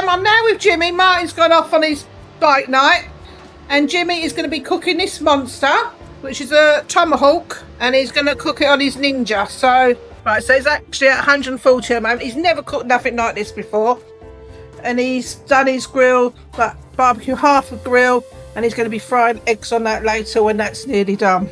am. I'm now with Jimmy. Martin's gone off on his bike night. And Jimmy is going to be cooking this monster, which is a Tomahawk. And he's going to cook it on his Ninja. So, right, so he's actually at 140 at the moment. He's never cooked nothing like this before. And he's done his grill, like barbecue, half a grill. And he's going to be frying eggs on that later when that's nearly done.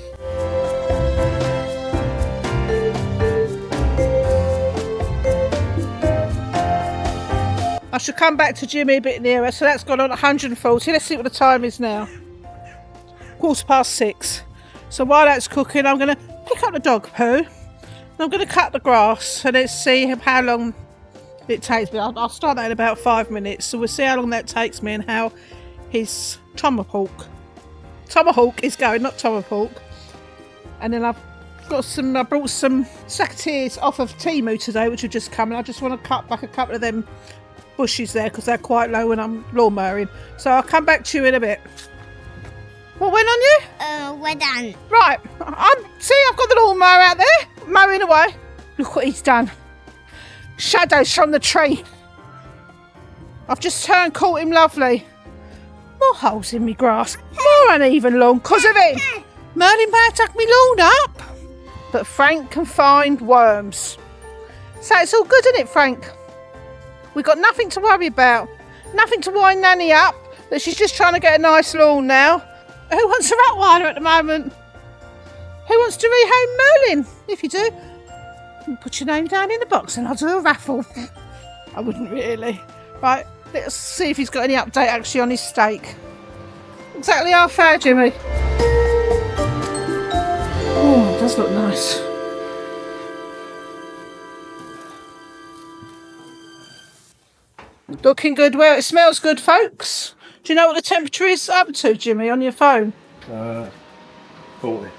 I should come back to Jimmy a bit nearer. So that's gone on 140. Let's see what the time is now. 6:15. So while that's cooking, I'm going to pick up the dog poo. And I'm going to cut the grass. And let's see how long it takes me. I'll start that in about 5 minutes. So we'll see how long that takes me and how his tomahawk is going, not tomahawk. And then I brought some secateurs off of Temu today, which have just come. And I just want to cut back a couple of them bushes there because they're quite low when I'm lawnmowing. So I'll come back to you in a bit. What went on you? We're done. Right, I've got the lawnmower out there, mowing away. Look what he's done. Shadows from the tree. I've just caught him lovely. More holes in me grass, more uneven lawn because of it. Merlin Bear took me lawn up. But Frank can find worms. So it's all good, isn't it, Frank? We've got nothing to worry about. Nothing to wind Nanny up, that she's just trying to get a nice lawn now. Who wants a Rottweiler at the moment? Who wants to rehome Merlin? If you do, put your name down in the box and I'll do a raffle. I wouldn't really. Right, let's see if he's got any update actually on his steak. Exactly half hour, Jimmy. Oh, it does look nice. Looking good. Well, it smells good, folks. Do you know what the temperature is up to, Jimmy, on your phone? 40.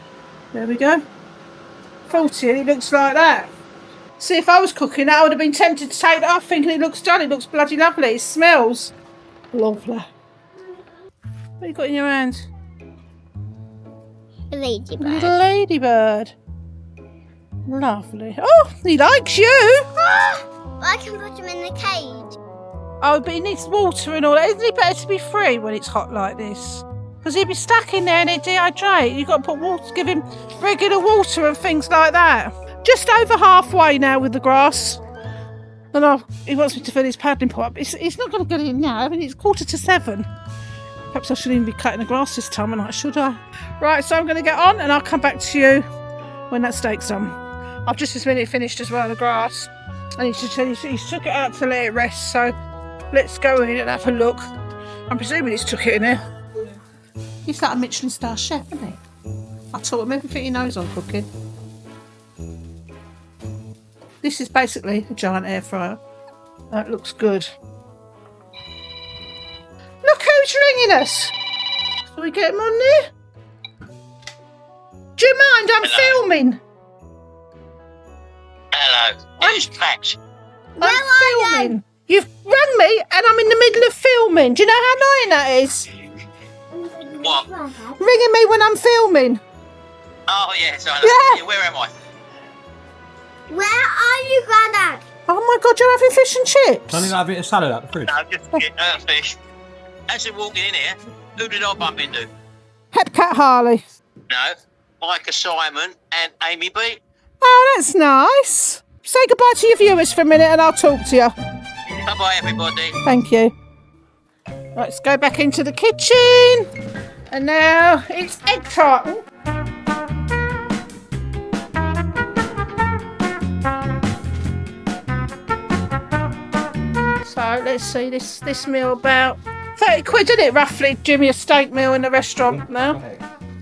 There we go. 40, and it looks like that. See, if I was cooking, I would have been tempted to take it off thinking it looks done. It looks bloody lovely. It smells lovely. What have you got in your hand? A ladybird. A little ladybird. Lovely. Oh, he likes you. I can put him in the cage. Oh, but he needs water and all that. Isn't it better to be free when it's hot like this? Because he'd be stuck in there and he'd dehydrate. You've got to put water, give him regular water and things like that. Just over halfway now with the grass. And he wants me to fill his paddling pot up. He's not going to get in now. I mean, it's 6:45. Perhaps I shouldn't even be cutting the grass this time of night, should I? Right, so I'm going to get on and I'll come back to you when that steak's done. I've just this minute finished as well, the grass. And he took it out to let it rest, so let's go in and have a look. I'm presuming he's took it in there. He's like a Michelin star chef, isn't he? I taught him everything he knows on cooking. This is basically a giant air fryer. That looks good. Look who's ringing us. Shall we get him on there? Do you mind? I'm filming. Hello, it's Max. I'm filming. You've rung me and I'm in the middle of filming. Do you know how annoying that is? What? Ringing me when I'm filming. Oh, yes, I know. Yeah. Where am I? Where are you, Grandad? Oh my God, you're having fish and chips? Can you have a bit of salad out the fridge? No, just fish. As they're walking in here, who did I bump into? Hepcat Harley. No, Micah Simon and Amy B. Oh, that's nice. Say goodbye to your viewers for a minute and I'll talk to you. Bye-bye, everybody. Thank you. Right, let's go back into the kitchen. And now it's egg tartan. So let's see, this meal about 30 quid, isn't it, roughly, Jimmy, a steak meal in the restaurant now?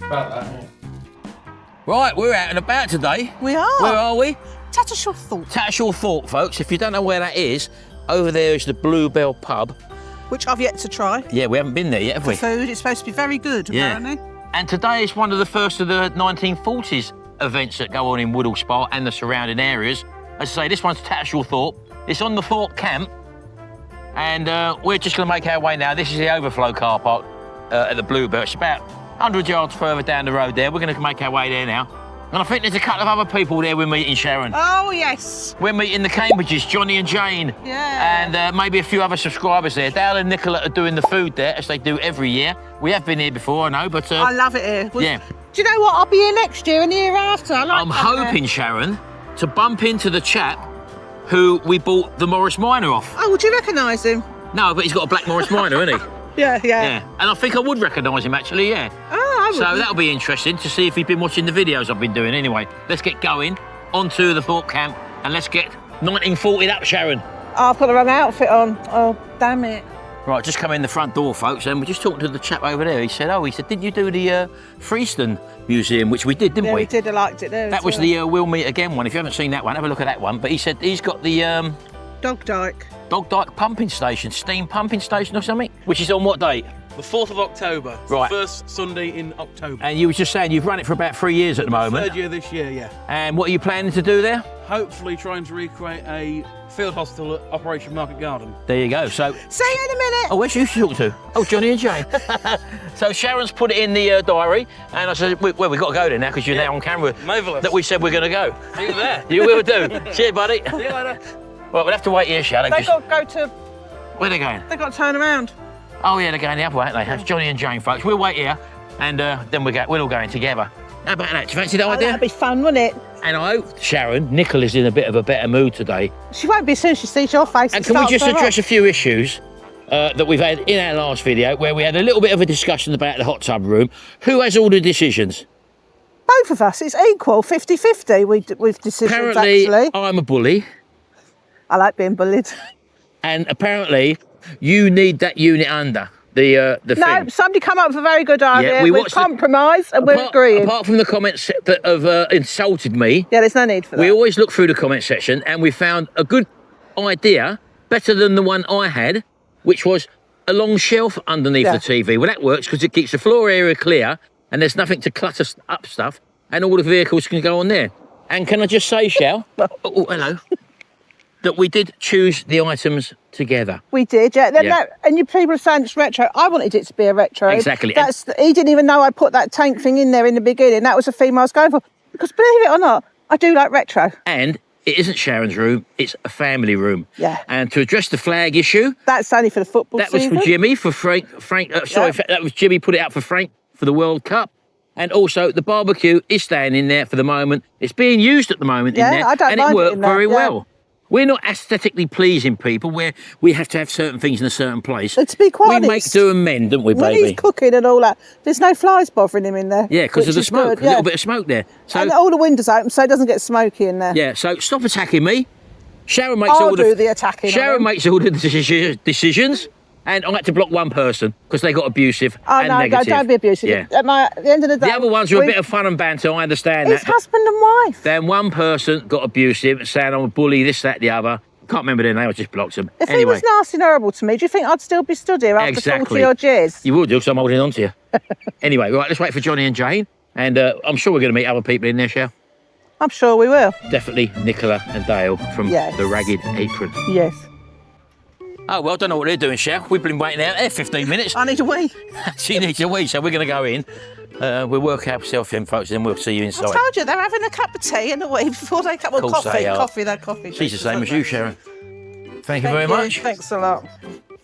About that, yeah. Right, we're out and about today. We are. Where are we? Tattershall Thorpe. Tattershall Thorpe, folks. If you don't know where that is, over there is the Bluebell pub. Which I've yet to try. Yeah, we haven't been there yet, have we? The food, it's supposed to be very good, apparently. And today is one of the first of the 1940s events that go on in Woodhall Spa and the surrounding areas. As I say, this one's Tattershall Thorpe. It's on the Thorpe Camp. And we're just going to make our way now. This is the overflow car park at the Bluebell. It's about 100 yards further down the road there. We're going to make our way there now. And I think there's a couple of other people there we're meeting, Sharon. Oh, yes. We're meeting the Cambridges, Johnny and Jane. Yeah. And maybe a few other subscribers there. Dale and Nicola are doing the food there, as they do every year. We have been here before, I know, but... I love it here. Yeah. Do you know what? I'll be here next year and the year after. I'm hoping, Sharon, to bump into the chap who we bought the Morris Minor off. Oh, would you recognise him? No, but he's got a black Morris Minor, hasn't he? Yeah. Yeah. And I think I would recognise him, actually, yeah. Oh, I So that'll be interesting to see if he's been watching the videos I've been doing. Anyway, let's get going onto the Thorpe Camp and let's get 1940 up, Sharon. Oh, I've got the wrong outfit on. Oh, damn it. Right, just come in the front door, folks, and we're just talking to the chap over there. He said, didn't you do the Freestone Museum, which we did, didn't we? Yeah, we did. I liked it there. That was the We'll Meet Again one. If you haven't seen that one, have a look at that one. But he said he's got the Dog Dyke. Dog Dyke pumping station, steam pumping station or something, which is on what date? The 4th of October. It's Right. the first Sunday in October. And you were just saying you've run it for about 3 years at the moment. Third year this year, yeah. And what are you planning to do there? Hopefully trying to recreate a field hospital at Operation Market Garden. There you go. So, See you in a minute. oh, where's you talk to? Oh, Johnny and Jane. So Sharon's put it in the diary, and I said, well, we've got to go there now because you're now on camera. Marvellous. That we said we're going to go. See you there. You will do. Cheers, buddy. See you later. Well, we'll have to wait here, Sharon. They've got to go to. Where are they going? They've got to turn around. Oh, yeah, they're going the other way, aren't they? That's Johnny and Jane, folks. We'll wait here, and then we're all going together. How about that? Do you fancy that Oh, idea? that'd be fun, wouldn't it? And I hope, Sharon, Nicola's in a bit of a better mood today. She won't be as soon as she sees your face. And can we just address a few issues that we've had in our last video, where we had a little bit of a discussion about the hot tub room? Who has all the decisions? Both of us. It's equal, 50-50 with decisions, Apparently, actually. I'm a bully, I like being bullied. and apparently, you need that unit under the No, thing. somebody come up with a very good idea. Yeah, we We've watched the- compromised and we're agreeing. Apart from the comments that have insulted me, Yeah, there's no need for that. we always look through the comment section and we found a good idea, better than the one I had, which was a long shelf underneath Yeah. the TV. Well, that works because it keeps the floor area clear and there's nothing to clutter up stuff, and all the vehicles can go on there. And can I just say, Shell, oh, hello, that we did choose the items together. We did, yeah. Yeah. And you people are saying it's retro. I wanted it to be a retro. Exactly. He didn't even know I put that tank thing in there in the beginning. That was the theme I was going for. Because believe it or not, I do like retro. And it isn't Sharon's room, it's a family room. Yeah. And to address the flag issue, That's only for the football that was season. for Jimmy, for Frank, Yeah. that was Jimmy put it out for Frank for the World Cup. And also the barbecue is staying in there for the moment. It's being used at the moment Yeah, in there. I don't and it mind it worked in there, very yeah. well. We're not aesthetically pleasing people where we have to have certain things in a certain place. But to be quite we honest, make do and mend, don't we, when baby? he's cooking and all that, there's no flies bothering him in there. Yeah, because which of the is smoke. good, A little bit of smoke there. So And all the windows open so it doesn't get smoky in there. yeah, so stop attacking me. Sharon makes I'll all do the attacking on Sharon him. makes all the decisions, and I had to block one person because they got abusive Oh, and no, negative. don't be abusive. Yeah. At the end of the day... The other ones are a bit of fun and banter, I understand It's that. husband and wife. Then one person got abusive, saying I'm a bully, this, that, the other. Can't remember their name, I just blocked them. If Anyway, he was nasty and horrible to me, do you think I'd still be stood here after Exactly. 40 odd years? you will do because I'm holding on to you. Anyway, right, let's wait for Johnny and Jane. And I'm sure we're going to meet other people in there, Shell. I'm sure we will. Definitely Nicola and Dale from Yes. the Ragged Apron. Yes. Oh, well, I don't know what they're doing, Shell. We've been waiting out there 15 minutes. I need a wee. She needs a wee, so we're going to go in. We'll work out ourselves in, folks, and then we'll see you I inside. told you, they're having a cup of tea and a wee before they come. Well, Of course coffee. they are. Coffee. She's the same as you, Sharon. Thank you very Thank much. Thanks a lot.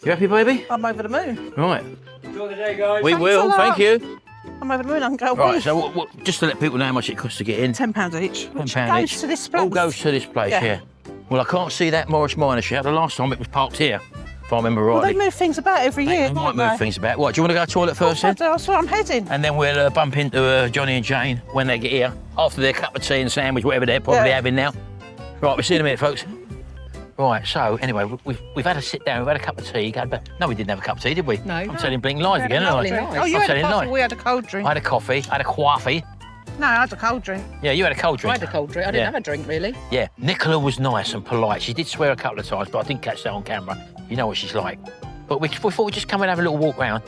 You happy, baby? I'm over the moon. Right. Enjoy the day, guys. We Thanks will, a lot. thank you. I'm over the moon. I can go Right, away. so just to let people know how much it costs to get in. £10 each. Which £10 goes each. to this place. All goes to this place, Yeah. yeah. Well, I can't see that Morris Minor Shell. The last time it was parked here, if I remember Well, they rightly. move things about every year. They might don't move they? things about. What, do you want to go to the toilet first then? That's where I'm heading. And then we'll bump into Johnny and Jane when they get here, after their cup of tea and sandwich, whatever they're probably Yeah. having now. Right, we'll see you in a minute, folks. Right, so anyway, we've had a sit down, we've had a cup of tea. No, we didn't have a cup of tea, did we? No. I'm telling blinking lies We had again, a aren't lovely I? night. Oh, you I'm had a telling coffee. lies. We had a cold drink. I had a coffee, I had a coffee. No, I had a cold drink. Yeah, you had a cold I drink. had a cold drink. I didn't Yeah. have a drink, really. Yeah, Nicola was nice and polite. She did swear a couple of times, but I didn't catch that on camera. You know what she's like. But we thought we'd just come and have a little walk round.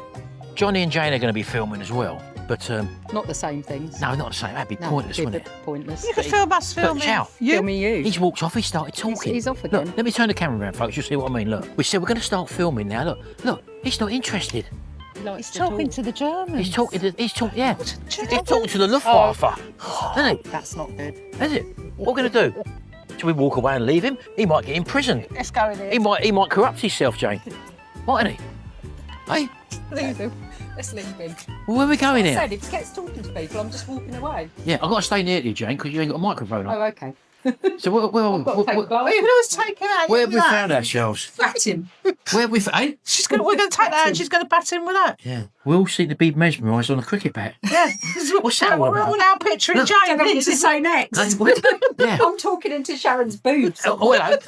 Johnny and Jane are going to be filming as well. But, Not the same things. no, not the same. That'd be No, pointless, it'd be wouldn't it? pointless. You could But film us filming. Chow. You? filming you. He's walked off, he started talking. He's off again. Look, let me turn the camera around, folks. You'll see what I mean. Look, we said we're going to start filming now. Look, he's not interested. He's talking to the Germans. He's talking to the Luftwaffe. Isn't he? That's not good. Is it? What we're going to do? Should we walk away and leave him? He might get imprisoned. Let's go in there. He might corrupt himself, Jane. Mightn't he? Hey? Leave him. Let's leave him. Well, where are we going I here? said, if he gets talking to people, I'm just walking away. Yeah, I've got to stay near to you, Jane, because you ain't got a microphone on. Oh, okay. So where I've got to take a Well, you can always take her out. have we found ourselves? Bat him. Where have we found? We're going to take that and she's going to bat him with that. Yeah. We all seem to be mesmerised on a cricket bat. Yeah. What's that all We're about? all now picturing I don't know Jane. what to say next. Yeah. I'm talking into Sharon's boobs. Oh, hello.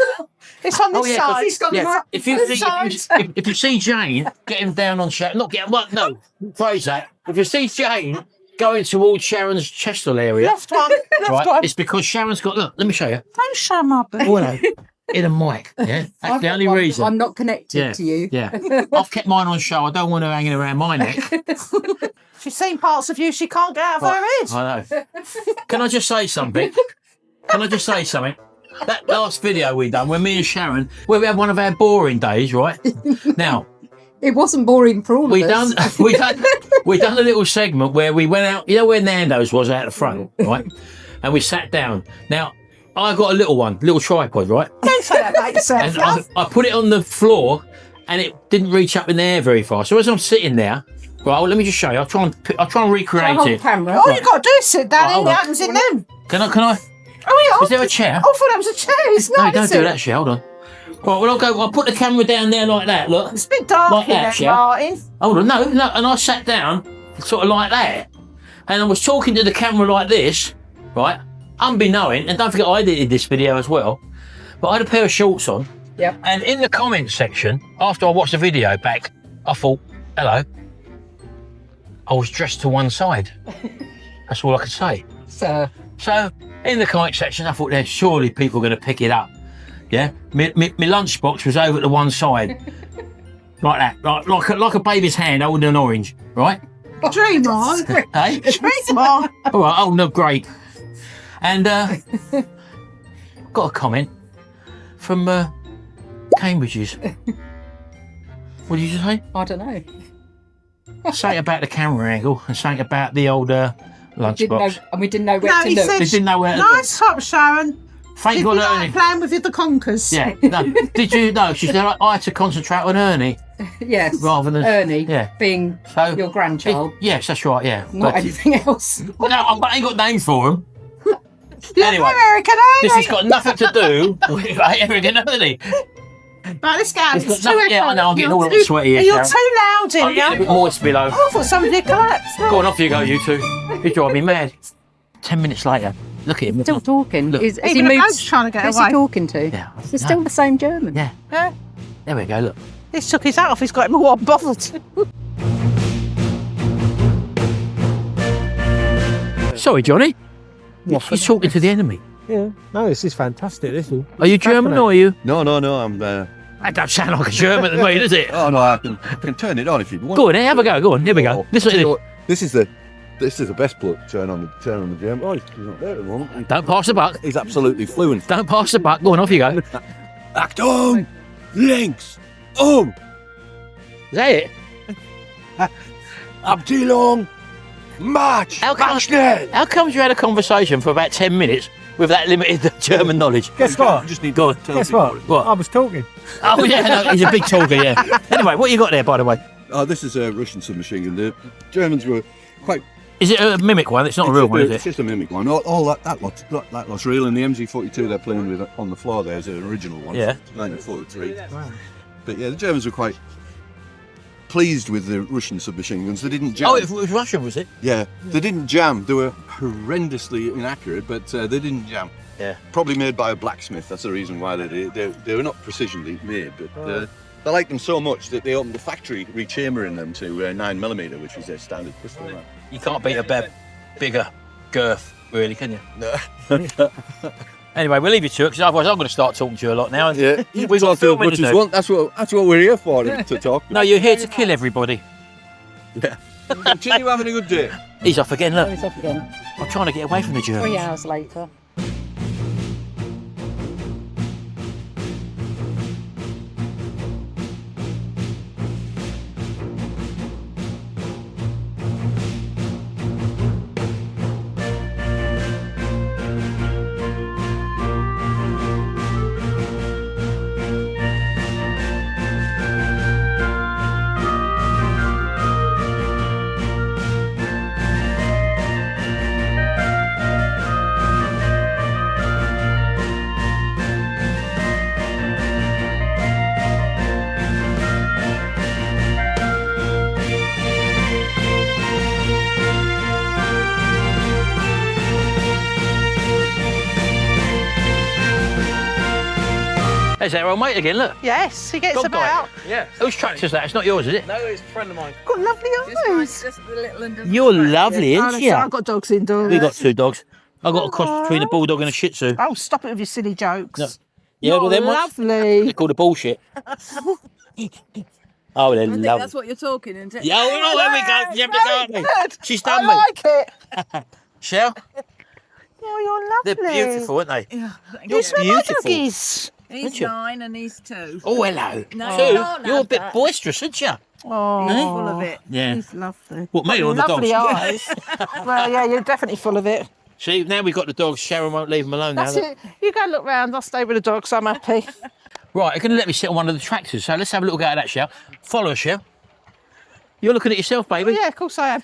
It's on this side. He's got Yeah. the If you see Jane getting down on Sharon, not getting what? No, phrase that. If you see Jane going towards Sharon's chestal area, Left one. Left one. it's because Sharon's got. Look, let me show you. Don't show my boob. Oh, hello. In a mic. Yeah, that's the only reason. I'm not connected Yeah, to you. yeah. I've kept mine on show. I don't want her hanging around my neck. She's seen parts of you she can't get out of her head. I know. Can I just say something? That last video we done, when me and Sharon, where we had one of our boring days, right? Now, It wasn't boring for all of us. we done a little segment where we went out, you know where Nando's was out the front, right? And we sat down. Now, I got a little tripod, right? Don't say that about yourself, And love. I put it on the floor and it didn't reach up in the air very far. So as I'm sitting there, right, well, let me just show you. I'll try and recreate Hold it. camera. All you got to do is sit down Right, and hold it on. happens in them. Can I? Oh, yeah. Is there a chair? I thought that was a chair. It's No, not, don't is do it? that shit. Hold on. Right, well, I'll put the camera down there like that, look. It's a bit dark Like in that, there, yeah. Martin. Hold on, no, and I sat down, sort of like that, and I was talking to the camera like this, right? Unbeknown, and don't forget I edited this video as well, but I had a pair of shorts on, Yep. and in the comments section, after I watched the video back, I thought, hello, I was dressed to one side. That's all I could say. So, So, in the comment section, I thought, surely people are going to pick it up. Yeah? My lunchbox was over to one side. Like that. Like a baby's hand holding an orange, right? Dream on. Hey? Dream on. All right, oh, no, great. And got a comment from Cambridge's. What did you say? I don't know. Something about the camera angle and something about the old lunchbox. We didn't know where No, to he look. said, They didn't know where to nice top, Sharon. Thank Did God you like Ernie. playing with the conkers? Yeah, no. Did you know? She said I had to concentrate on Ernie Yes. rather than Ernie Yeah. being So your grandchild, yes, that's right. Yeah. not But- anything else. Well, no, I ain't got names for him. Yeah, Anyway, American, this has got nothing to do with American, Ernie. Right, let's go. It's got It's too nothing- yeah, I know, I'm getting all a bit sweaty here, You're Sharon. too loud I'm in getting a here. bit moist below. I thought somebody had collapsed. Go on, off you go, you two. You drive me mad. 10 minutes later, look at him. Still talking. Look. Has he Even the moved? bloke's trying to get Who's away. he talking to? Yeah. Is it still the same German? Yeah. Yeah. There we go, look. He's took his hat off. He's got him all bothered. Sorry, Johnny. He's talking to the enemy. Yeah, no, this is fantastic. This is. Are you German or are you? No, I'm. That don't sound like a German to me, does it? Oh no, I can turn it on if you want. Go on, have a go. Go on, here we go. This is the best bloke. Turn on the German. Oh, he's not there at the moment. Don't pass the buck. He's absolutely fluent. Don't pass the buck. Go on, off you go. Achtung, links, Is that it? Abteilung, March, How come- March schnell. How comes you had a conversation for about 10 minutes with that limited German knowledge? Guess what? You just need Go on. to tell Guess people what? I What? was talking. Oh, yeah, no, he's a big talker, yeah. Anyway, what you got there, by the way? Oh, this is a Russian submachine gun. The Germans were quite. Is it a mimic one? It's not a real one, is It's it? just a mimic one. All that lot's real. And the MG42 they're playing with on the floor there is an original one. Yeah. 1943. But yeah, the Germans were quite pleased with the Russian submachine guns. They didn't jam. Oh, it was Russian, was it? Yeah, they didn't jam. They were horrendously inaccurate, but they didn't jam. Yeah. Probably made by a blacksmith. That's the reason why they were not precisionally made, but they liked them so much that they opened the factory rechambering them to 9mm, which is their standard pistol. Right? You can't beat a bigger girth, really, can you? No. Anyway, we'll leave you to it, because otherwise I'm going to start talking to you a lot now. And Yeah, we've got filming to do. That's what we're here for, to talk. No, you're here to kill everybody. Yeah. Continue having a good day. He's off again, Oh, look. he's off again. I'm trying to get away from the Germans. 3 hours later. There's our old mate again, look. Yes, he gets Dog about. Yeah. Whose tractor's that? It's not yours, is it? No, it's a friend of mine. Got lovely eyes. You're lovely, Oh, ain't that's you? right, I've got dogs indoors. We got 2 dogs. I've got a cross between a bulldog and a shih tzu. Oh, stop it with your silly jokes. No. Yeah, You're well, them ones, lovely. they're called a bullshit. Oh, they're lovely. That's what you're talking, isn't it? Yeah, oh, there we go. You have to go, Very haven't we? good. She's I done me. like it. Shell? Oh, you're They're lovely. beautiful, aren't they? Yeah. You smell my beautiful. doggies. He's 9 and he's 2. Oh, hello. No, Two? you can't You're a have bit that. boisterous, aren't you? Oh, He's full of it. Yeah. He's lovely. What, me or the Lovely dogs? eyes. Well, yeah, you're definitely full of it. See, now we've got the dogs. Sharon won't leave them alone now. That's it. You go look round. I'll stay with the dogs. I'm happy. Right, you're going to let me sit on one of the tractors. So let's have a little go at that, Shell. Follow us, Shell. You're looking at yourself, baby. Yeah, of course I am.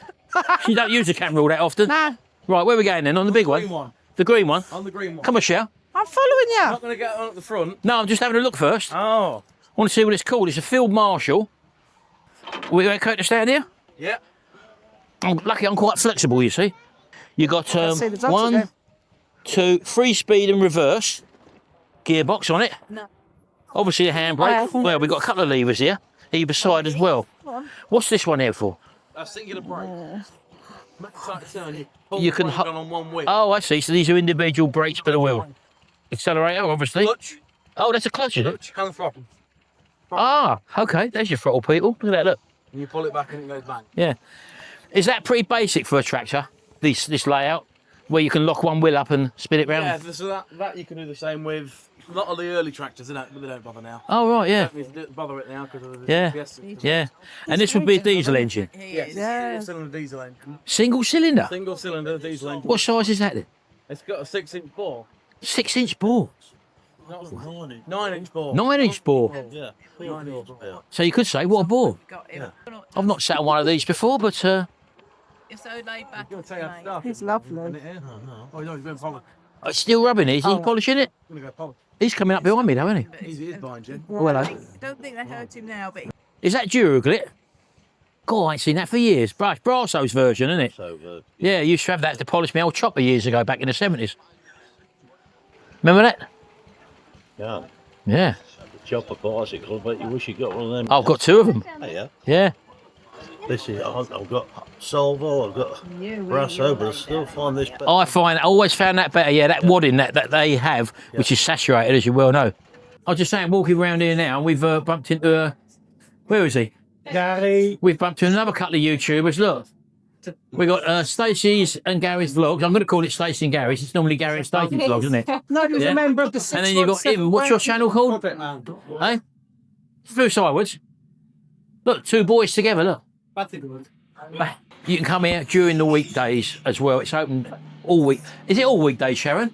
You don't use the camera all that often. No, Right, where are we going then? On the big Green one. The green one? On the green one. Come on, Shell. I'm following you. Not going to get on at the front. No, I'm just having a look first. I Oh. want to see what it's called. It's a field marshal. We okay to stand here? Yeah. I'm lucky I'm quite flexible, you see. You got Let's see the dogs 1, again. 2, 3 speed and reverse. Gearbox on it. No. Obviously a handbrake. Well, we've got a couple of levers here. Either side as well. What's this one here for? A singular brake. You can hold on one wheel. Oh, I see. So these are individual brakes for the wheel. Accelerator, obviously. Clutch. Oh, that's a clutch, is it? Clutch. Hand throttle. Ah, okay. There's your throttle, people. Look at that, look. And you pull it back and it goes bang. Yeah. Is that pretty basic for a tractor, this layout, where you can lock one wheel up and spin it round? Yeah, so that you can do the same with a lot of the early tractors, but they don't bother now. Oh, right, yeah. Don't need to bother it now because of the Yeah, GPS system. yeah. And this would be a diesel engine. Yes, Yeah. cylinder diesel engine. Single cylinder? Single cylinder diesel engine. What size is that then? It's got a 6-inch bore. 6-inch bore. 9-inch bore. 9-inch bore. Yeah. 9-inch bore. So you could say, what a bore. Got him. I've not sat on one of these before, but You're so laid back. You're going to take out stuff. He's lovely. Oh, no, he's been followed. it's still rubbing it. Is he polishing it? I'm going to go polish. He's coming up behind me though, isn't he? He is behind you. Oh, hello. I don't think they hurt him now, but Is that Duraglit? God, I ain't seen that for years. Brasso's version, isn't it? So, Yeah, I used to have that to polish my old chopper years ago, back in the 70s. Remember that? Yeah, Yeah. chopper bicycle, but you wish you got one of them. I've got 2 of them. Oh, yeah. Yeah. This is, I've got Salvo, I've got Brasso, but I still find this better. I always found that better. Yeah, that wadding that they have, which is saturated, as you well know. I was just saying, walking around here now, and we've bumped into, where is he? Gary. We've bumped into another couple of YouTubers. Look, we got Stacey's and Gary's vlogs. I'm going to call it Stacey and Gary's. It's normally Gary and Stacey's vlogs, isn't it? No, he's Yeah. a member of the 6 And then you got him. What's your channel called? Hey, through sideways. Look, 2 boys together. Look. You can come here during the weekdays as well. It's open all week. Is it all weekdays, Sharon?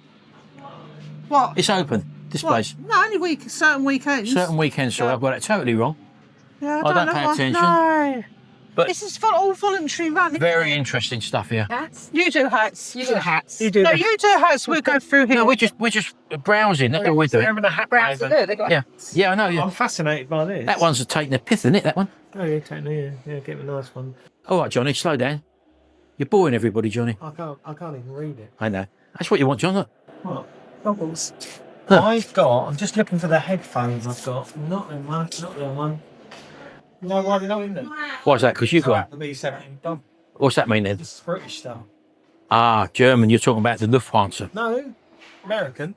What? It's open, this place. No, only certain weekends. Certain weekends, sorry, I've got that totally wrong. Yeah, I don't know pay why. attention. No. But- this is for all voluntary running. Very interesting stuff here. You do hats. You do hats. You do No, the- you do hats. We'll go through here. No, we're just browsing. That's all we're doing. Having a hat Browns are raven. there. They got Yeah, yeah, I know. Yeah, I'm fascinated by this. that one's taking the pith, isn't it? That one. Oh, yeah, technically, yeah, get me a nice one. All right, Johnny, slow down. You're boring everybody, Johnny. I can't even read it. I know. That's what you want, John. Look. What? Goggles. Huh. I'm just looking for the headphones I've got. Not in one, not the one. No, why are they not in there? Why's that? Because you got. The B-17 done. What's that mean then? This is British stuff. Ah, German. You're talking about the Lufthansa. No, American.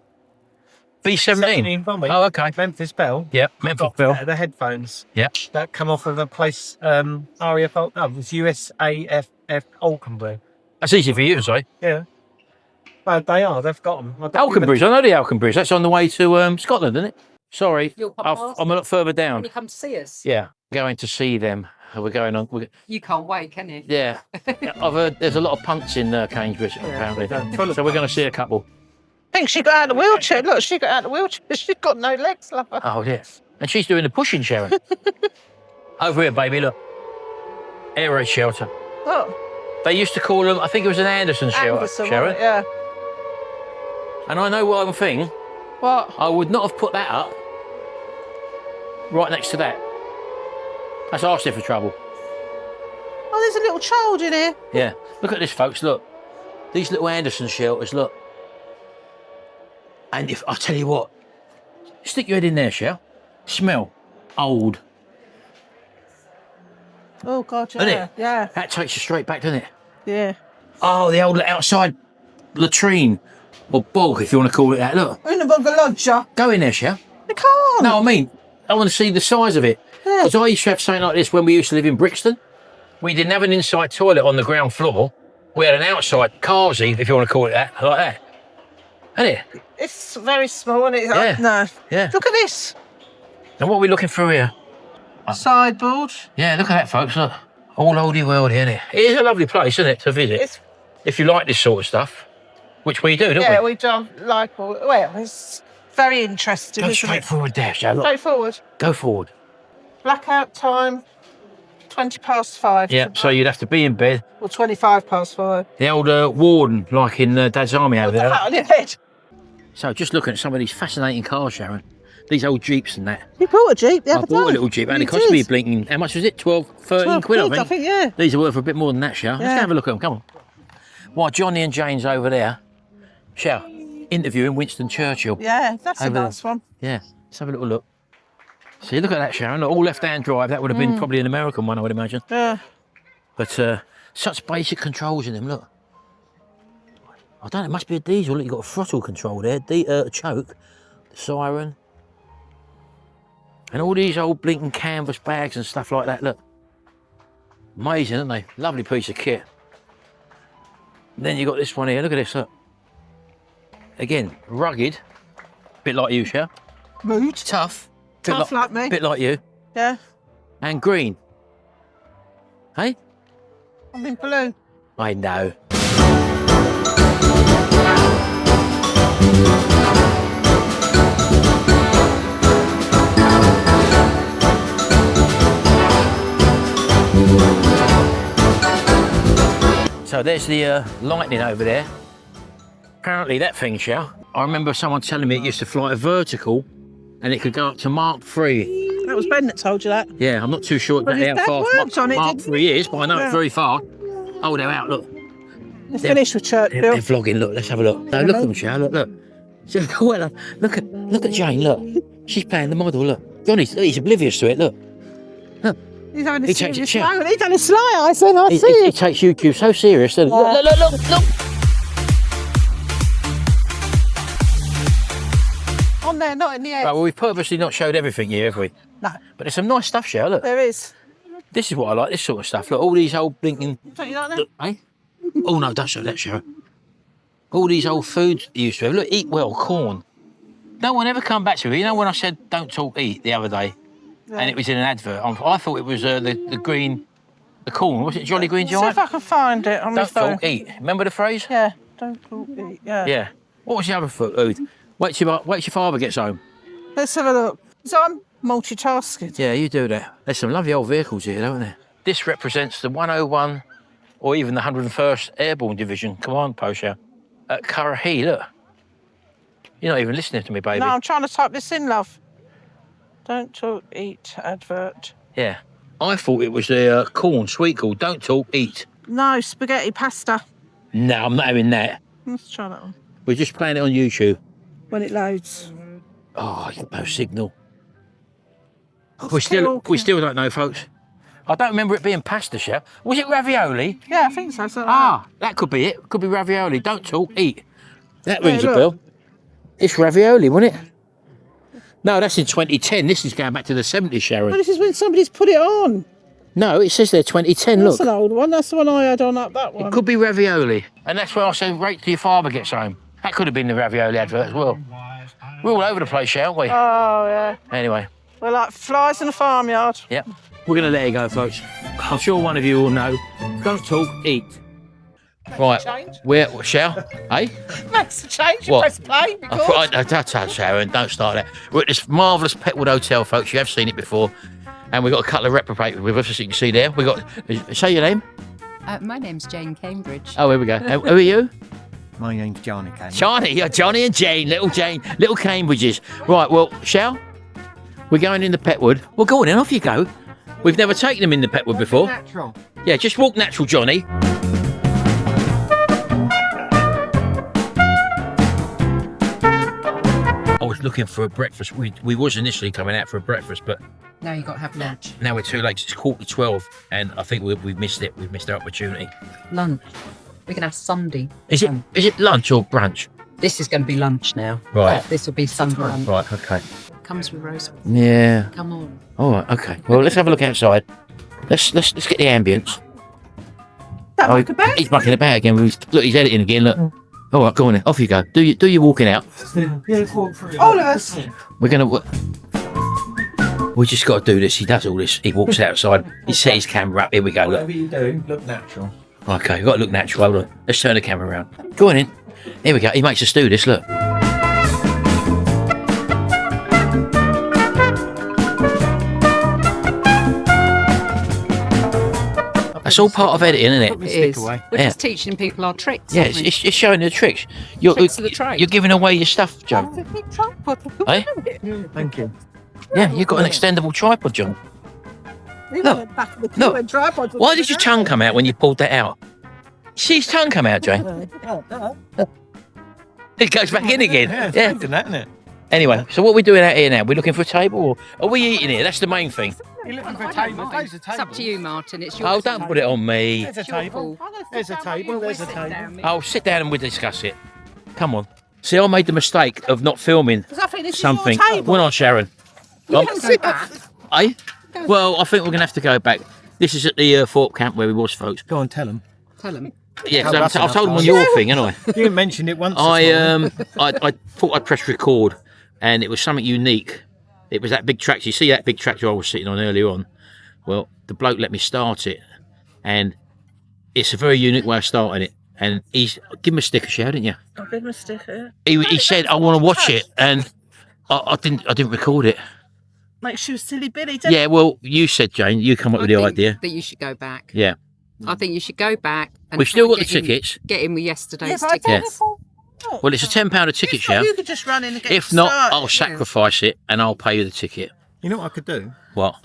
B-17. Bomber. Oh, okay. Memphis Bell. Yep, Memphis Bell. The headphones. Yep. That come off of a place, RAF, no, it was USAFF Alconbury. That's easy for you to say. Yeah. Well, they are, they've got them. Alconbury's. I know the Alconbury's. That's on the way to Scotland, isn't it? Sorry, You'll pop past I'm a lot further when down. you come to see us. Yeah, going to see them. We're going on. You can't wait, can you? Yeah, I've heard there's a lot of punks in Cambridge apparently, so we're going to see a couple. I think she got out of the wheelchair. Look, she got out of the wheelchair. She's got no legs, lover. Oh yeah, and she's doing the pushing, Sharon. Over here, baby. Look, air raid shelter. Look, They used to call them. I think it was an Anderson shelter, Anderson, Sharon. wasn't it? Yeah. And I know one thing. What? I would not have put that up right next to that. That's asking for trouble. Oh, there's a little child in here. Yeah. Look at this, folks. Look. These little Anderson shelters, look. And if I tell you what, Stick your head in there, Shell. Smell. Old. Oh, God, Isn't yeah. it? Yeah. That takes you straight back, doesn't it? Yeah. Oh, the old outside latrine. Or bog, if you want to call it that. Look. In the lodger. Go in there, Shell. I can't. No, I mean, I want to see the size of it. Yeah. Because I used to have something like this when we used to live in Brixton. We didn't have an inside toilet on the ground floor. We had an outside carsy, if you want to call it that, like that. Isn't it? It's very small, isn't it? Yeah. No. Yeah. Look at this. And what are we looking through here? Sideboard. Yeah, look at that, folks. Look. All oldie worldy, isn't it? It is a lovely place, isn't it, to visit? It's, if you like this sort of stuff, which we do, don't yeah, we? we don't like all. Well, it's very interesting. Go isn't straight it? forward there, Joe. Look. Straight forward. Go forward. Blackout time, 5:20. Yeah, so you'd have to be in bed. Or 5:25. The old warden, like in Dad's Army over Put the there. hat on your head. So just looking at some of these fascinating cars, Sharon. These old Jeeps and that. You bought a Jeep the I other bought a day. little Jeep and You it cost me a did. blinking, how much was it? 12, 13 12 quid, I think, yeah. These are worth a bit more than that, Shell. Let's Yeah. have a look at them, come on. While Johnny and Jane's over there, Shell, interviewing Winston Churchill. Yeah, that's a Over there. nice one. Yeah, let's have a little look. See, look at that, Sharon. Look, all left-hand drive. That would have been probably an American one, I would imagine. Yeah. But such basic controls in them, look. I don't know, it must be a diesel. Look, you've got a throttle control there, choke, the siren. And all these old blinking canvas bags and stuff like that, look. Amazing, aren't they? Lovely piece of kit. And then you've got this one here, look at this, look. Again, rugged, bit like you, Shell. Rude. Tough. Tough like me. Bit like you. Yeah. And green. Hey? I'm in blue. I know. So there's the lightning over there. Apparently that thing, Shell, I remember someone telling me it used to fly a vertical and it could go up to Mark 3. That was Ben that told you that. Yeah, I'm not too sure Well, his how dad fast worked on it, Mark didn't 3 is, but I know Yeah. it's very far. Oh, they're out, look. They're finished with Churchill. They're vlogging, look, let's have a look. No, look at them, Shell, look. Well, look at Jane, look. She's playing the model, look. Johnny's, he's oblivious to it, look. Look. He's having a He takes it serious chill. moment. He's done a sly eye, so I He see it. takes YouTube so serious, doesn't he? Yeah. Look. On there, not in the air. Right, well, we've purposely not showed everything here, have we? No, But there's some nice stuff, Shell, look. there is. This is what I like, this sort of stuff. Look, all these old blinking... Don't you like that? Look, eh? Oh, no, don't show that, Sharon. All these old foods you used to have. Look, eat well, corn. No one ever come back to me. You know when I said don't talk eat the other day? Yeah. And it was in an advert. I thought it was the green... The corn, was it Jolly Green See if Giant? I can find it on my Don't phone. talk eat. Remember the phrase? Yeah, don't talk, eat. Yeah. Yeah. What was the other food? Wait till your father gets home. Let's have a look. So I'm multitasking. Yeah, you do that. There's some lovely old vehicles here, don't there? This represents the 101 or even the 101st Airborne Division Command Post here at Currahee, look. You're not even listening to me, baby. No, I'm trying to type this in, love. Don't talk, eat, advert. Yeah. I thought it was the corn, sweet corn. Don't talk, eat. No, spaghetti pasta. No, I'm not having that. Let's try that one. We're just playing it on YouTube. When it loads. Oh, no signal. What's We talking? still don't know, folks. I don't remember it being pasta, Chef. Was it ravioli? Yeah, I think so. So That could be it. Could be ravioli. Don't talk, eat. That Yeah, rings a look. bell. It's ravioli, wasn't it? No, that's in 2010. This is going back to the 70s, Sharon. Well, this is when somebody's put it on. No, it says there 2010, That's look. an old one. That's the one I had on up that one. It could be ravioli. And that's where I said, wait till your father gets home. That could have been the ravioli advert as well. We're all over the place, shall we? Oh, yeah. Anyway, We're like flies in a farmyard. yep. We're going to let it go, folks. I'm sure one of you will know. Don't talk, eat. Right, Change. where, shall? Eh? Makes a change. What? Press play. That's Sharon, don't start that. We're at this marvellous Petwood Hotel, folks. You have seen it before. And we've got a couple of reprobators with us, as you can see there. We've got, say your name. My name's Jane Cambridge. Oh, here we go. Who are you? My name's Johnny Cambridge. Johnny and Jane, little Cambridges. Right, well, shall? We're going in the Petwood. Well, go on then, off you go. We've never taken them in the Petwood before. Natural. Yeah, just walk natural, Johnny. Oh, it's looking for a breakfast. We was initially coming out for a breakfast, but Now you got to have lunch. now we're too late. It's 11:45, and I think we've missed it. We've missed our opportunity. Lunch. We can have Sunday. Is it lunch or brunch? This is going to be lunch now. Right. This will be Sunday lunch. Right. Okay. Comes with roast. Yeah. Come on. All right. Okay. Well, let's have a look outside. Let's get the ambience. He's mucking about again. Look, he's editing again. Look. All right, go on then. Off you go. Do your walking out. All of us. We're gonna. We just got to do this. He does all this. He walks outside. He set his camera up. Here we go. Look. Whatever you do, look natural. Okay, you've got to look natural. Hold on. Let's turn the camera around. Go on in. Here we go. He makes us do this. Look. That's all part of editing, isn't it? It is. We're just teaching people our tricks. Yeah, aren't we? it's showing the tricks. You're giving away your stuff, Joe. Hey? Thank you. Yeah, you've got an extendable tripod, John. Look. Why did your tongue come out when you pulled that out? See his tongue come out, Jay? It goes back in again. Yeah. Isn't it? Anyway, so what are we doing out here now? We're looking for a table, or are we eating here? That's the main thing. You're looking for I a don't table. mind. There's a It's table. up to you, Martin. It's your Oh, don't put it on me. There's a table. There's a table. There's a table. Oh, sit down and we'll discuss it. Come on. See, I made the mistake of not filming I think this something. is your table. Well, on Sharon. You can go back. Eh? Well, I think we're going to have to go back. This is at the Thorpe Camp where we was, folks. Go on, tell them. Tell them. Yeah, Oh, 'cause that's I've told them on enough, your thing, haven't I? You mentioned it once. I thought I'd press record, and it was something unique. It was that big tractor. You see that big tractor I was sitting on earlier on? Well, the bloke let me start it, and it's a very unique way of starting it. And he's give him a sticker, Sharon, didn't you? I'll give him a sticker. He said I want to watch it, and I didn't record it. Makes you a silly Billy, doesn't Yeah, well, you said, Jane, you come up with the think idea. that you should go back. Yeah, I think you should go back. And we've still got the get in- tickets. Get in with yesterday's but I ticket. don't know. Well, it's a £10 a ticket, You thought Sharon. you could just run in and get If not, started, I'll yeah. sacrifice it and I'll pay you the ticket. You know what I could do? What?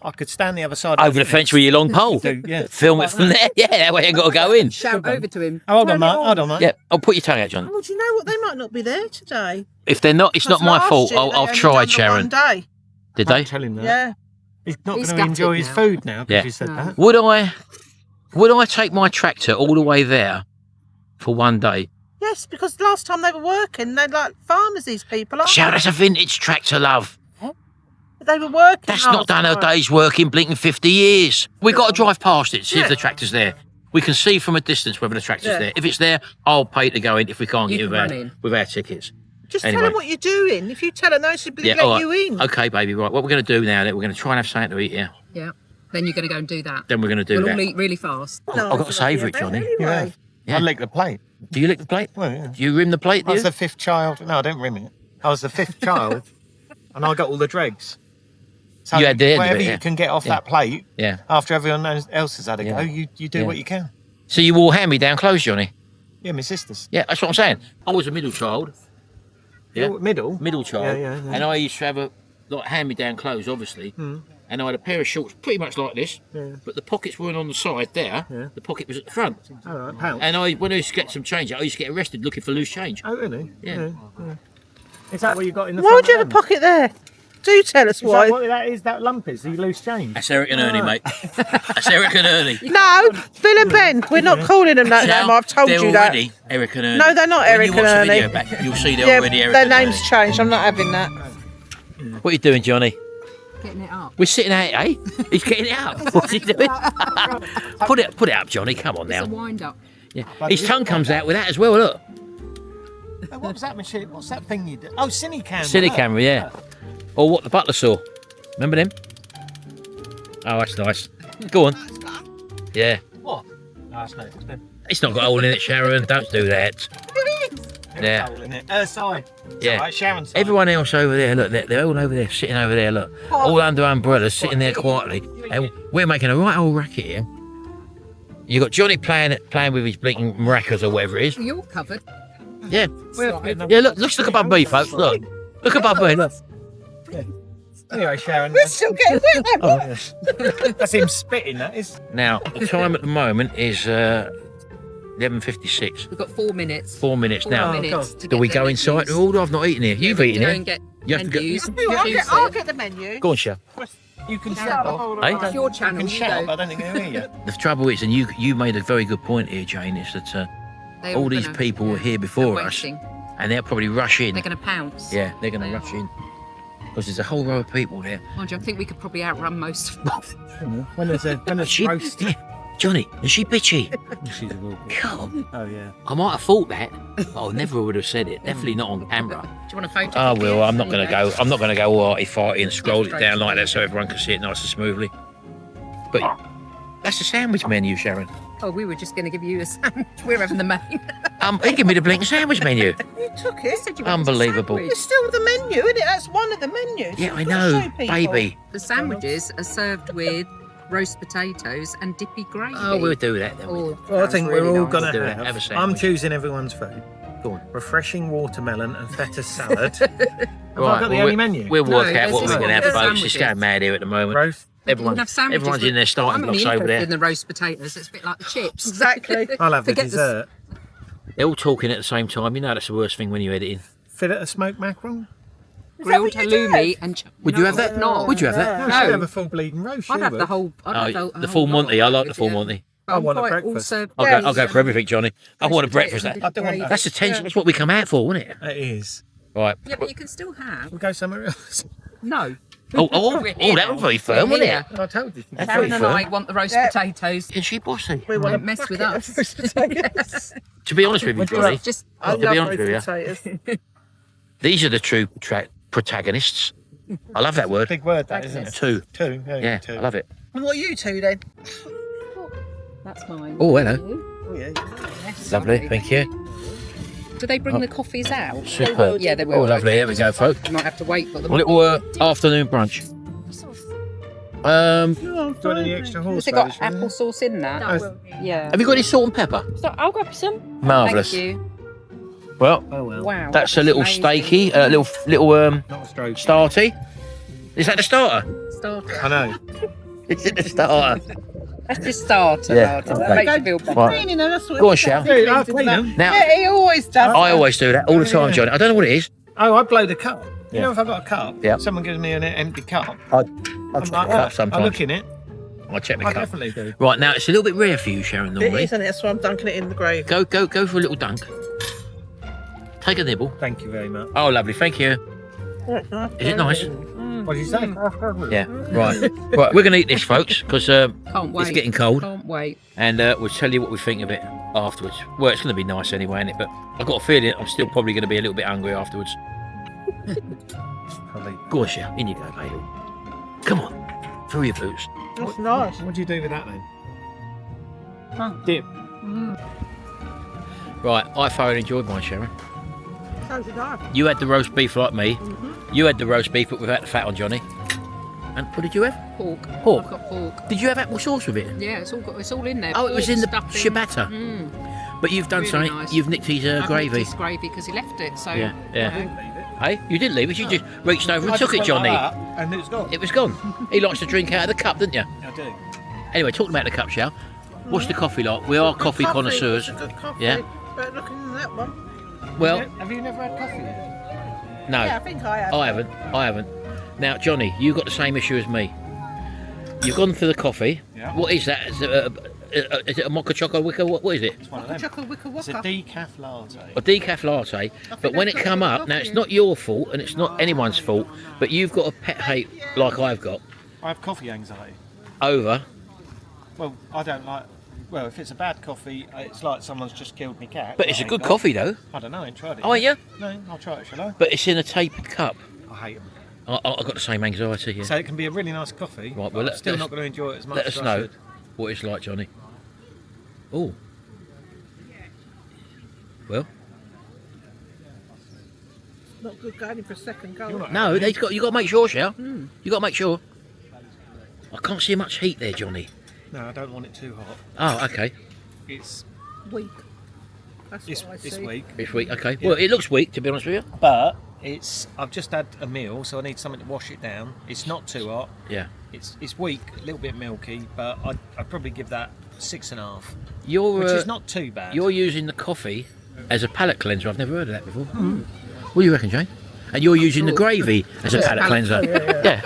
I could stand the other side. Over the fence with your long pole. Yeah. Film it from there. Yeah, that way I ain't got to go in. Shout over to him. Oh, hold on, mate. Hold on, mate. Yeah, I'll put your tongue out, John. Well, do you know what? They might not be there today. If they're not, it's not my fault. I've tried, Sharon. Day. Did Don't they? tell him that. Yeah. He's not He's going to enjoy gutted his now. food now because Yeah. you said No. that. Would I take my tractor all the way there for one day? Yes, because last time they were working, they're like farmers, these people, aren't Sharon, that's a vintage tractor, love. they? They were working. That's not done a day's work in blinking 50 years. We've got to drive past it, see if the tractor's there. We can see from a distance whether the tractor's Yeah. there. If it's there, I'll pay to go in if we can't You get can run in. with our tickets. Just Anyway. tell them what you're doing. If you tell them, they should Yeah, let all right. you in. Okay, baby, right. What we're going to do now, then, we're going to try and have something to eat here. Yeah. Then you're going to go and do that. Then we're going to do We'll that. all eat really fast. I've got to savour it, Johnny. Anyway. Yeah. I lick the plate. Do you lick the plate? Well, yeah. Do you rim the plate, I do was you? the fifth child. No, I didn't rim it. I was the fifth child, and I got all the dregs. So You had the end of whatever it, yeah. you can get off Yeah. that plate Yeah. after everyone else has had a Yeah. go, you do Yeah. what you can. So you wore hand-me-down clothes, Johnny? Yeah, my sisters. Yeah, that's what I'm saying. I was a middle child. Yeah. You're middle. Middle child. Yeah. And I used to have a like hand-me-down clothes, obviously. And I had a pair of shorts pretty much like this, but the pockets weren't on the side there. Yeah. The pocket was at the front. All right, pouch. And when I used to get some change, I used to get arrested looking for loose change. Oh, really? Yeah. Is that what you got in the Why front would you have a end? pocket there? Do tell us Is why. that what that is? That lump is? The loose change? That's Eric and Ernie, mate. That's Eric and Ernie. No, Bill and Ben. We're not calling them that Shall- name. I've told they're you that. already Eric and Ernie. No, they're not When Eric you watch and the video Ernie. back, you'll see they're Yeah, already Eric their and name's Ernie. changed. I'm not having that. What are you doing, Johnny? Getting it up. We're sitting out, eh? He's getting it up. What's he doing? Put it up, Johnny. Come on It's a now. wind up. Yeah. His tongue comes out with that as well. Look, Oh, what was that machine? What's that thing you did? Oh, cine camera. cine look. camera, yeah. Or what the butler saw. Remember them? Oh, that's nice. Go on. Yeah. What? No, that's no. It's not got a hole in it, Sharon. Don't do that. Yeah. Sorry. Yeah. Right, Sharon's side. Everyone else over there, look, they're all over there, sitting over there, look. All under umbrellas, sitting there quietly. And we're making a right old racket here. You got Johnny playing with his blinking maracas or whatever it is. You're covered. Yeah. Right. Yeah, look above me, folks. Look. Look above me, look. Anyway, Sharon. We're still getting wet. Oh, yes. That's him spitting, that is. Now, the time at the moment is 11:56. We've got 4 minutes. 4 minutes now. 4 minutes to Do get we the go menus. inside? Oh, I've not eaten here. You've eaten Go here. and get You have to go. menus. I'll get the menu. Go on, Chef. You can Shout. shout. Hey? It's your channel. You can you shout, go. but I don't think they'll hear you. The trouble is, and you made a very good point here, Jane, is that They're all these gonna- people were here they're before us, waiting. and they'll probably rush in. They're going to pounce. Yeah, they're going to rush in. Because there's a whole row of people there. Mind you, I think we could probably outrun most of them. When there's She- roast. yeah. Johnny, is she bitchy? She's a real good. Come. Oh yeah. I might have thought that, but I never would have said it. Definitely not on camera. Do you want a photo? Oh of well, you? I'm not going to go. I'm not going to go all arty-farty and scroll it Straight down to like the that so everyone can see it nice and smoothly. But that's the sandwich menu, Sharon. Oh, we were just going to give you a sandwich. We're having the main. He gave me the blinking sandwich menu. You took it. Said you wanted a Unbelievable. sandwich. It's still the menu, isn't it? That's one of the menus. Yeah, I You've got to know, show people. baby. The sandwiches are served with roast potatoes and dippy gravy. Oh, we'll do that then. Oh, Well, I think sounds really we're all nice. gonna Do it. have. Have a sandwich. I'm choosing everyone's food. Go on. Refreshing watermelon and feta salad. Have I Right, got the well, only menu? We'll work No, out what this we're is going to have, what the folks. It's sandwiches. going mad here at the moment. Roast. You can have sandwiches Everyone's in with- their starting I'm only blocks over interested there. in the roast potatoes. It's a bit like the chips. Exactly. I'll have the Forget the- dessert. They're all talking at the same time. You know that's the worst thing when you're editing. Fillet of smoked mackerel. Grilled halloumi and. Would you have that? No. Would you have that? No, I No. should have a full bleeding roast. I'd you have would. the whole. I'd have The full Monty. I like the full Yeah. Monty. But I I'm want a quite breakfast. also- I'll go for everything, Johnny. I want a breakfast. potatoes That. and I don't want gravy. That's the tension. That's what we come out for, wasn't it? It is. Right. Yeah, but you can still have. We'll go somewhere else. No. Oh, that was very firm, wasn't Yeah. it? I told you. That's Karen very and I firm. want the roast Yeah. potatoes. Is she bossy? We want Don't mess with us. Yes. To be honest with you, Johnny, Just I to be love honest with you, roast potatoes. these are the true protagonists. I love that word. Big word, that isn't it? Two. Two. Yeah, two. I love it. And what are you two then? that's mine. Oh, hello. Oh, yeah. Yes, Lovely, lovely. thank you. Do they bring the coffees out? Super. Yeah, they will. Oh, lovely. Here we go, folks. You might have to wait for them. A little afternoon brunch. Do you want any extra Has horse it got radish with apple it? sauce in that? Yeah. Have you got any salt and pepper? So I'll grab some. Marvellous. Thank you. Well, Oh well. Wow. that's a little amazing. steaky, little Not a stroke. starty. Is that the starter? Starter. I know. Is it the starter? That's just starter. Yeah, Martin. okay. That makes you feel better. Right. Cleaning them, that's what Go on, Shal. Yeah, I'll clean them. Now, Yeah, he always does. I always do that all the time, Yeah. Johnny. I don't know what it is. Oh, I blow the cup. You Yeah. know, if I've got a cup, Yeah. someone gives me an empty cup. I'll I'm check like the cup that. sometimes. I look in it. I'll check the I cup. definitely do. Right, now it's a little bit rare for you, Sharon, It normally. is, and that's why I'm dunking it in the gravy. Go for a little dunk. Take a nibble. Thank you very much. Oh, lovely, thank you. Is it nice? What did you say? Yeah, right. Right, we're going to eat this, folks, because Can't wait. it's getting cold. Can't wait. And we'll tell you what we think of it afterwards. Well, it's going to be nice anyway, isn't it? But I've got a feeling I'm still probably going to be a little bit hungry afterwards. Probably. Go on, Shell. In you go, baby. Come on. Fill your boots. That's nice. What do you do with that then? Huh. Dip. Right, I thoroughly enjoyed mine, Sharon. So did I. You had the roast beef like me. You had the roast beef, but without the fat on, Johnny. And what did you have? Pork. Pork. I've got pork. Did you have apple sauce with it? Yeah, it's all in there. Oh, it was Pork, in the stuffing. ciabatta. Mm. But you've done Really something. nice. You've nicked his I've gravy. nicked his gravy because he left it. So Yeah, yeah. you know. Hey, you didn't leave it. You just reached over and I took just it, went Johnny. like that, and it's gone. It was gone. He likes to drink out of the cup, didn't you? I do. Anyway, talking about the cup, Shell. What's the coffee like? We are coffee connoisseurs. It's a good coffee. Yeah. Better looking than that one. Well, Have you never had coffee yet? no, Yeah, I think I have. I haven't. Now, Johnny, you got the same issue as me. You've gone for the coffee. Yeah. What is that? Is it a mocha choco wicker? What is it? It's one of them. Chocolate wicker It's a waka. decaf latte. A decaf latte. But when it that's come got up, now coffee it's in not your fault and it's not anyone's fault, but you've got a pet hate like I've got I have coffee anxiety. over. Well, I don't like. Well, if it's a bad coffee, it's like someone's just killed me cat. But it's a good coffee though. I don't know. I ain't tried it. Oh, yet. yeah. No, I'll try it, shall I? But it's in a tapered cup. I hate them. I've got the same anxiety here. So it can be a really nice coffee. Right, well, but I'm let's- still let's- not going to enjoy it as much Let as us I know should. what it's like, Johnny. Oh. Well, Not good going in for a second go. You're not no, having it. you got to make sure, Shell. You got to make sure. I can't see much heat there, Johnny. No, I don't want it too hot. Oh, okay. It's Weak. That's what I this see. week, It's weak. Okay. Well, it looks weak, to be honest with you. but I've just had a meal, so I need something to wash it down. It's not too hot. Yeah. It's weak, a little bit milky, but I'd probably give that 6.5. You're, which is not too bad. You're using the coffee as a palate cleanser. I've never heard of that before. What do you reckon, Jane? And you're using the gravy as a palate cleanser. Yeah.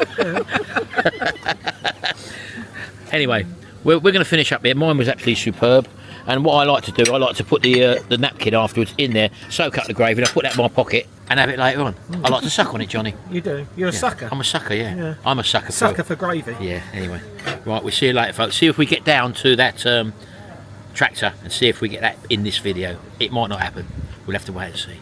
Anyway, we're going to finish up here. Mine was absolutely superb. And what I like to do, I like to put the napkin afterwards in there, soak up the gravy, and I put that in my pocket and have it later on. I like to suck on it, Johnny. You do? You're a sucker? I'm a sucker, yeah. I'm a sucker. Sucker for gravy? Yeah, anyway. Right, we'll see you later, folks. See if we get down to that tractor and see if we get that in this video. It might not happen. We'll have to wait and see.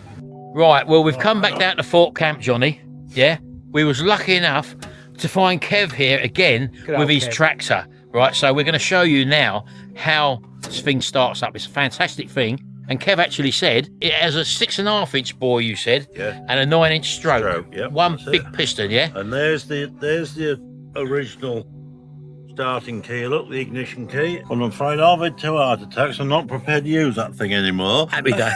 Right, well, we've come back down to Thorpe Camp, Johnny. Yeah? We was lucky enough to find Kev here again with his tractor. Right, so we're going to show you now how this thing starts up. It's a fantastic thing. And Kev actually said it has a 6.5-inch bore, you said, and a 9-inch stroke. One big piston, yeah? And there's the original starting key. Look, the ignition key. I'm afraid I've had 2 heart attacks. I'm not prepared to use that thing anymore. Happy day.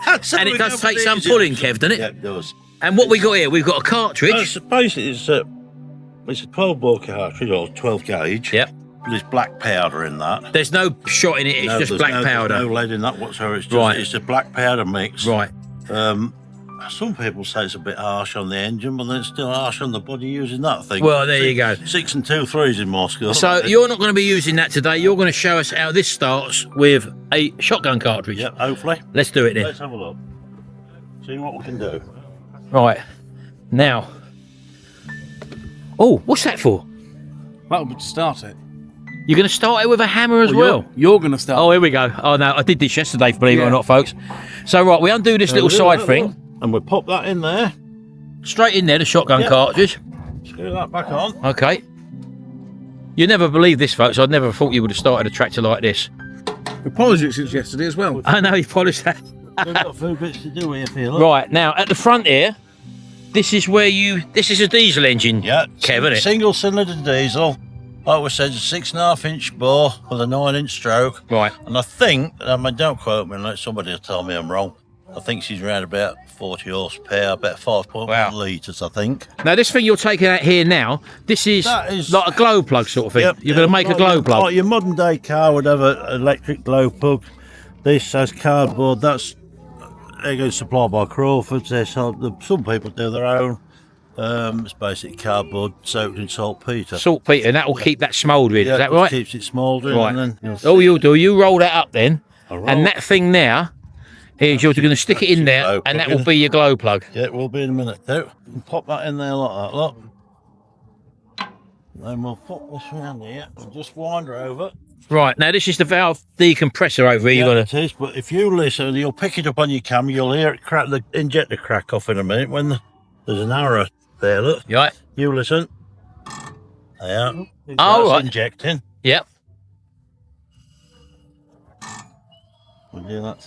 And it does take some pulling, Kev, doesn't it? Yeah, it does. And what we got here? We've got a cartridge. Basically, it's a 12-bore cartridge or 12 gauge. Yep. There's black powder in that. There's no shot in it. It's just black powder. There's no lead in that whatsoever. It's just it's a black powder mix. Right. Some people say it's a bit harsh on the engine, but then it's still harsh on the body using that thing. Well, there you go. 6 and 2 3s in my school. So you're not going to be using that today. You're going to show us how this starts with a shotgun cartridge. Yep, hopefully. Let's do it then. Let's have a look. See what we can do. Right. Now. Oh, what's that for? Well, to start it. You're going to start it with a hammer as well? You're going to start. Oh, here we go. Oh, no, I did this yesterday, believe it or not, folks. So, right, we undo this little side thing. And we pop that in there. Straight in there, the shotgun cartridge. Screw that back on. Okay. You never believe this, folks. I'd never thought you would have started a tractor like this. We polished it since yesterday as well. I know, he polished that. We've got a few bits to do here, feel. Right, now, at the front here, this is where this is a diesel engine, Kev, isn't it? Single-cylinder diesel. Like we said, a 6.5-inch bore with a 9-inch stroke. Right. And I think, don't quote me unless somebody will tell me I'm wrong, I think she's around about 40 horsepower, about 5.1 litres, I think. Now, this thing you're taking out here now, this is like a glow plug sort of thing. Yep, you're going to make a glow plug. Like your modern-day car would have an electric glow plug. This has cardboard. That's supplied by Crawford's. Some people do their own. It's basically cardboard soaked in saltpetre. Saltpetre, and that will keep that smouldering, is that right? Keeps it smouldering. Right. And then all you'll do, you roll that up then, and that thing now, is you're going to stick it in there, and that will be your glow plug. Yeah, it will be in a minute, too. And pop that in there like that, look. Then we'll pop this around here and just wind her over. Right, now this is the valve decompressor over here. Yeah, it is, but if you listen, you'll pick it up on your camera, you'll hear it crack, the injector crack off in a minute when there's an arrow there, look. Right. You listen. There. Oh, right. Injecting. Yep. We'll do that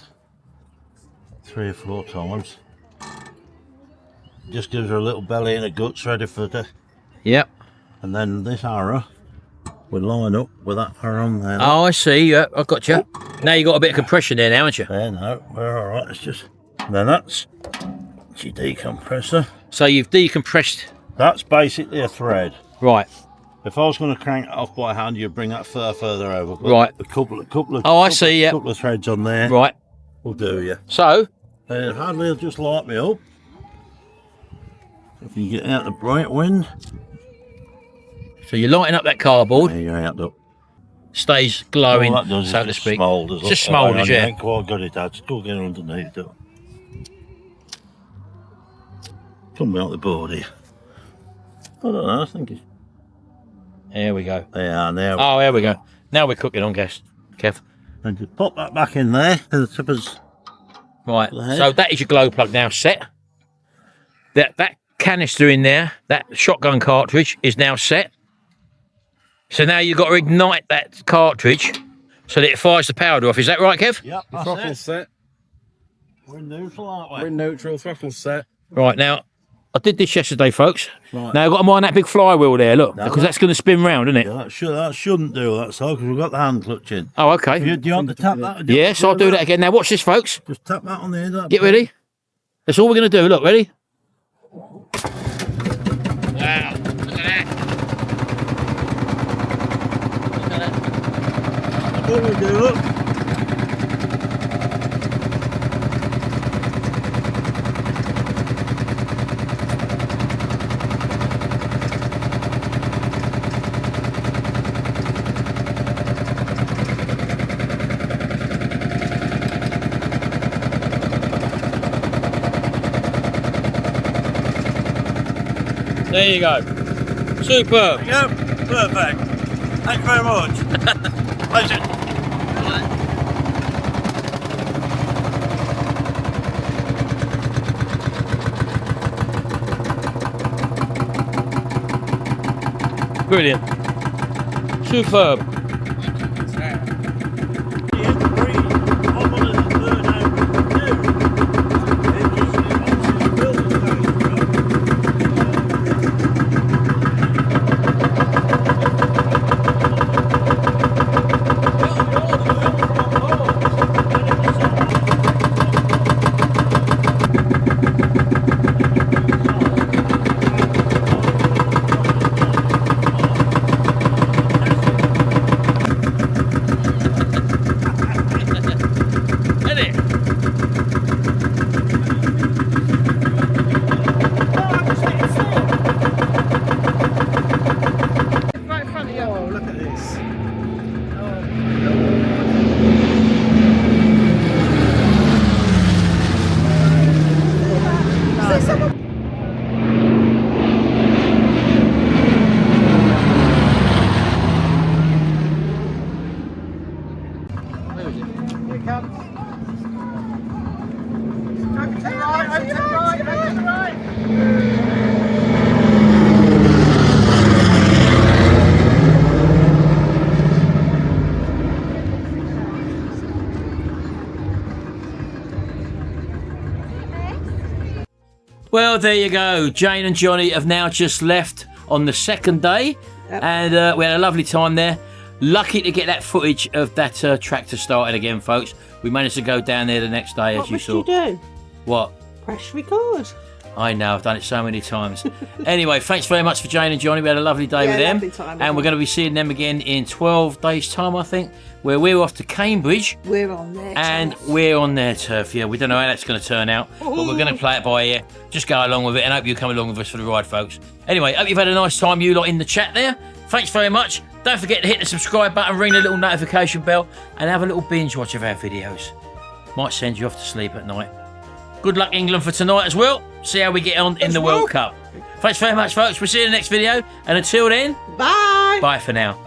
3 or 4 times. Just gives her a little belly and a guts ready for the... Yep. And then this arrow will line up with that arrow on there. Oh, I see. Yeah, I got you. Now you got a bit of compression there now, haven't you? There, no, we're all right. It's just... And then that's your decompressor. So you've decompressed. That's basically a thread. Right. If I was going to crank it off by hand, you'd bring that further over. But right. A couple of. Oh, I see. Yeah. Couple of threads on there. Right. Will do. Yeah. So. Hardly will just light me up. If you get out the bright wind. So you're lighting up that cardboard. There you out up. Stays glowing, all that does so is to speak. Smoulders. Just smoulders, yeah. I ain't quite got it out. Still getting underneath it. Coming out the board here. I don't know, I think it's... There we go. They are now. Oh, there we go. Now we're cooking on gas, Kev. And just pop that back in there to the tip of... Right, so that is your glow plug now set. That canister in there, that shotgun cartridge, is now set. So now you've got to ignite that cartridge so that it fires the powder off. Is that right, Kev? Yep, the throttle's set. We're neutral, aren't we? We're neutral, throttle's set. Right, now, I did this yesterday, folks. Right. Now, I've got to mind that big flywheel there, look, because that's going to spin round, isn't it? Yeah, that shouldn't do that, so because we've got the hand clutch in. Oh, okay. Do you want to tap that? Yes, I'll do that again. Now, watch this, folks. Just tap that on the end of that. Get ready. That's all we're going to do. Look, ready? Wow, look at that. What we do, look. There you go. Superb. Yep, perfect. Thank you very much. Pleasure. Brilliant. Superb. Well, there you go. Jane and Johnny have now just left on the second day, and we had a lovely time there. Lucky to get that footage of that tractor started again, folks. We managed to go down there the next day, as you saw. What must you do? What? Press record. I know, I've done it so many times. Anyway, thanks very much for Jane and Johnny. We had a lovely day with them. Lovely time, and we're going to be seeing them again in 12 days' time, I think, where we're off to Cambridge. We're on their And turf. we're on their turf, yeah. We don't know how that's going to turn out, but we're going to play it by ear. Just go along with it, and hope you come along with us for the ride, folks. Anyway, hope you've had a nice time, you lot in the chat there. Thanks very much. Don't forget to hit the subscribe button, ring the little notification bell, and have a little binge watch of our videos. Might send you off to sleep at night. Good luck, England, for tonight as well. See how we get on in the World Cup. Thanks very much, folks. We'll see you in the next video. And until then, Bye. Bye for now.